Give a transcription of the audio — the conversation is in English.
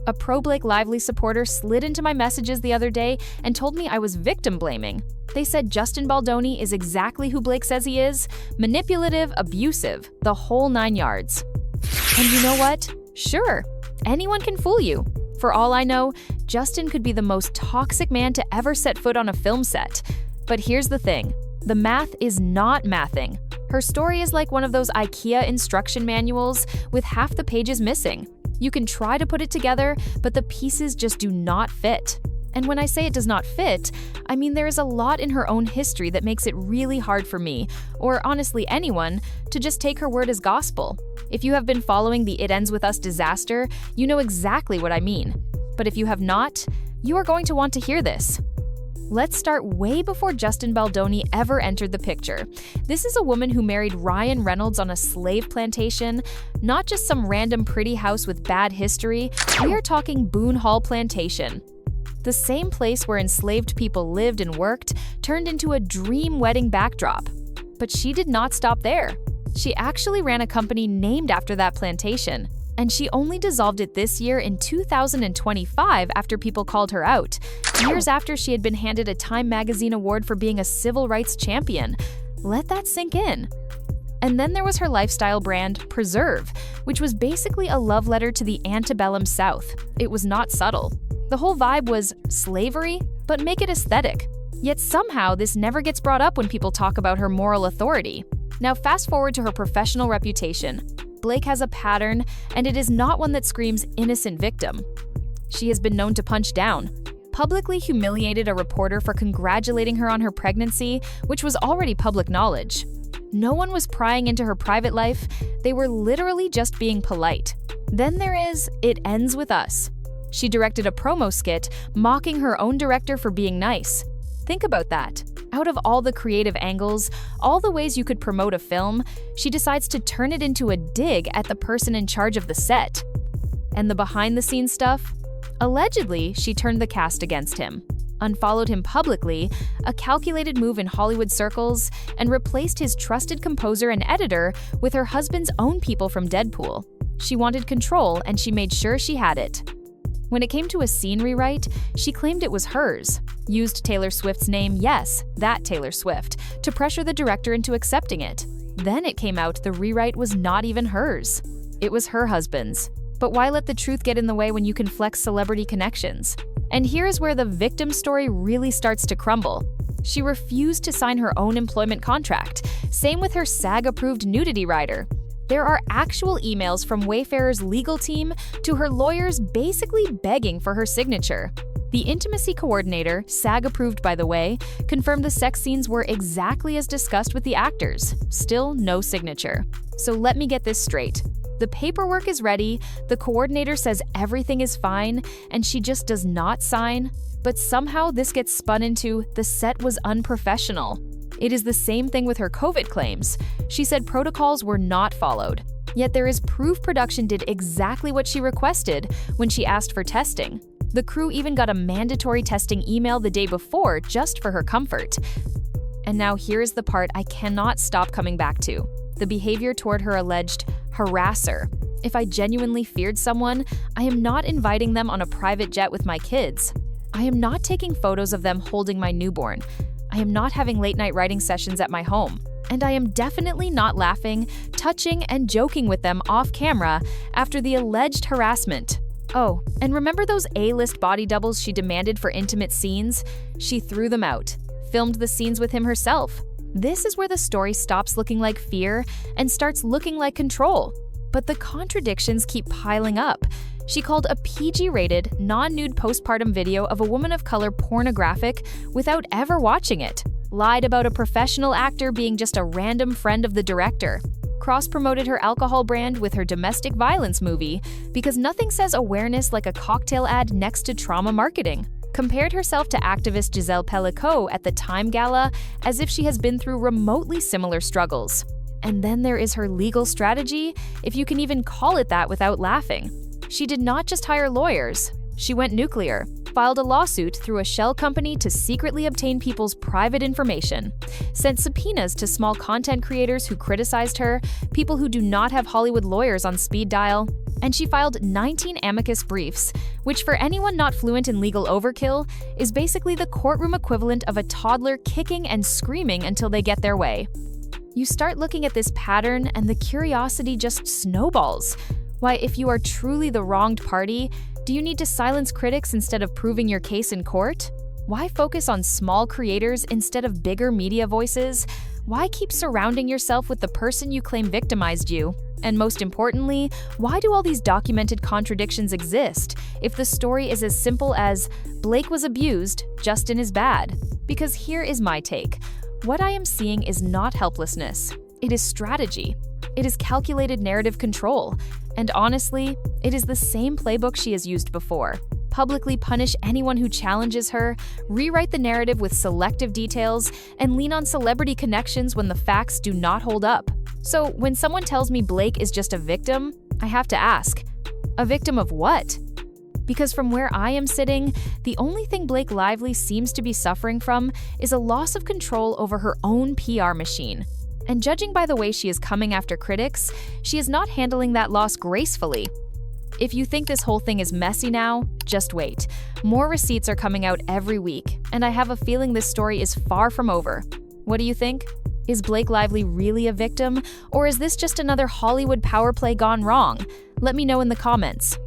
A pro-Blake Lively supporter slid into my messages the other day and told me I was victim-blaming. They said Justin Baldoni is exactly who Blake says he is, manipulative, abusive, the whole 9 yards. And you know what? Sure, anyone can fool you. For all I know, Justin could be the most toxic man to ever set foot on a film set. But here's the thing, the math is not mathing. Her story is like one of those IKEA instruction manuals with half the pages missing. You can try to put it together, but the pieces just do not fit. And when I say it does not fit, I mean there is a lot in her own history that makes it really hard for me, or honestly anyone, to just take her word as gospel. If you have been following the It Ends With Us disaster, you know exactly what I mean. But if you have not, you are going to want to hear this. Let's start way before Justin Baldoni ever entered the picture. This is a woman who married Ryan Reynolds on a slave plantation, not just some random pretty house with bad history. We are talking Boone Hall Plantation. The same place where enslaved people lived and worked turned into a dream wedding backdrop. But she did not stop there. She actually ran a company named after that plantation. And she only dissolved it this year in 2025 after people called her out, years after she had been handed a Time magazine award for being a civil rights champion. Let that sink in. And then there was her lifestyle brand, Preserve, which was basically a love letter to the antebellum South. It was not subtle. The whole vibe was slavery, but make it aesthetic. Yet somehow this never gets brought up when people talk about her moral authority. Now fast forward to her professional reputation. Blake has a pattern, and it is not one that screams innocent victim. She has been known to punch down, publicly humiliated a reporter for congratulating her on her pregnancy, which was already public knowledge. No one was prying into her private life, they were literally just being polite. Then there is It Ends With Us. She directed a promo skit mocking her own director for being nice. Think about that. Out of all the creative angles, all the ways you could promote a film, she decides to turn it into a dig at the person in charge of the set. And the behind-the-scenes stuff? Allegedly, she turned the cast against him, unfollowed him publicly, a calculated move in Hollywood circles, and replaced his trusted composer and editor with her husband's own people from Deadpool. She wanted control, and she made sure she had it. When it came to a scene rewrite, she claimed it was hers, used Taylor Swift's name, yes, that Taylor Swift, to pressure the director into accepting it. Then it came out the rewrite was not even hers. It was her husband's. But why let the truth get in the way when you can flex celebrity connections? And here is where the victim story really starts to crumble. She refused to sign her own employment contract. Same with her SAG-approved nudity rider. There are actual emails from Wayfarer's legal team to her lawyers basically begging for her signature. The intimacy coordinator, SAG-approved by the way, confirmed the sex scenes were exactly as discussed with the actors. Still no signature. So let me get this straight. The paperwork is ready, the coordinator says everything is fine, and she just does not sign. But somehow this gets spun into the set was unprofessional. It is the same thing with her COVID claims. She said protocols were not followed. Yet there is proof production did exactly what she requested when she asked for testing. The crew even got a mandatory testing email the day before just for her comfort. And now here is the part I cannot stop coming back to. The behavior toward her alleged harasser. If I genuinely feared someone, I am not inviting them on a private jet with my kids. I am not taking photos of them holding my newborn. I am not having late-night writing sessions at my home. And I am definitely not laughing, touching, and joking with them off camera after the alleged harassment. Oh, and remember those A-list body doubles she demanded for intimate scenes? She threw them out, filmed the scenes with him herself. This is where the story stops looking like fear and starts looking like control. But the contradictions keep piling up. She called a PG-rated, non-nude postpartum video of a woman of color pornographic without ever watching it. Lied about a professional actor being just a random friend of the director. Cross-promoted her alcohol brand with her domestic violence movie because nothing says awareness like a cocktail ad next to trauma marketing. Compared herself to activist Giselle Pellicot at the Time Gala as if she has been through remotely similar struggles. And then there is her legal strategy, if you can even call it that without laughing. She did not just hire lawyers. She went nuclear, filed a lawsuit through a shell company to secretly obtain people's private information, sent subpoenas to small content creators who criticized her, people who do not have Hollywood lawyers on speed dial, And she filed 19 amicus briefs, which for anyone not fluent in legal overkill, is basically the courtroom equivalent of a toddler kicking and screaming until they get their way. You start looking at this pattern and the curiosity just snowballs. Why, if you are truly the wronged party, do you need to silence critics instead of proving your case in court? Why focus on small creators instead of bigger media voices? Why keep surrounding yourself with the person you claim victimized you? And most importantly, why do all these documented contradictions exist if the story is as simple as Blake was abused, Justin is bad? Because here is my take. What I am seeing is not helplessness. It is strategy. It is calculated narrative control. And honestly, it is the same playbook she has used before. Publicly punish anyone who challenges her, rewrite the narrative with selective details, and lean on celebrity connections when the facts do not hold up. So when someone tells me Blake is just a victim, I have to ask, a victim of what? Because from where I am sitting, the only thing Blake Lively seems to be suffering from is a loss of control over her own PR machine. And judging by the way she is coming after critics, she is not handling that loss gracefully. If you think this whole thing is messy now, just wait. More receipts are coming out every week, and I have a feeling this story is far from over. What do you think? Is Blake Lively really a victim, or is this just another Hollywood power play gone wrong? Let me know in the comments.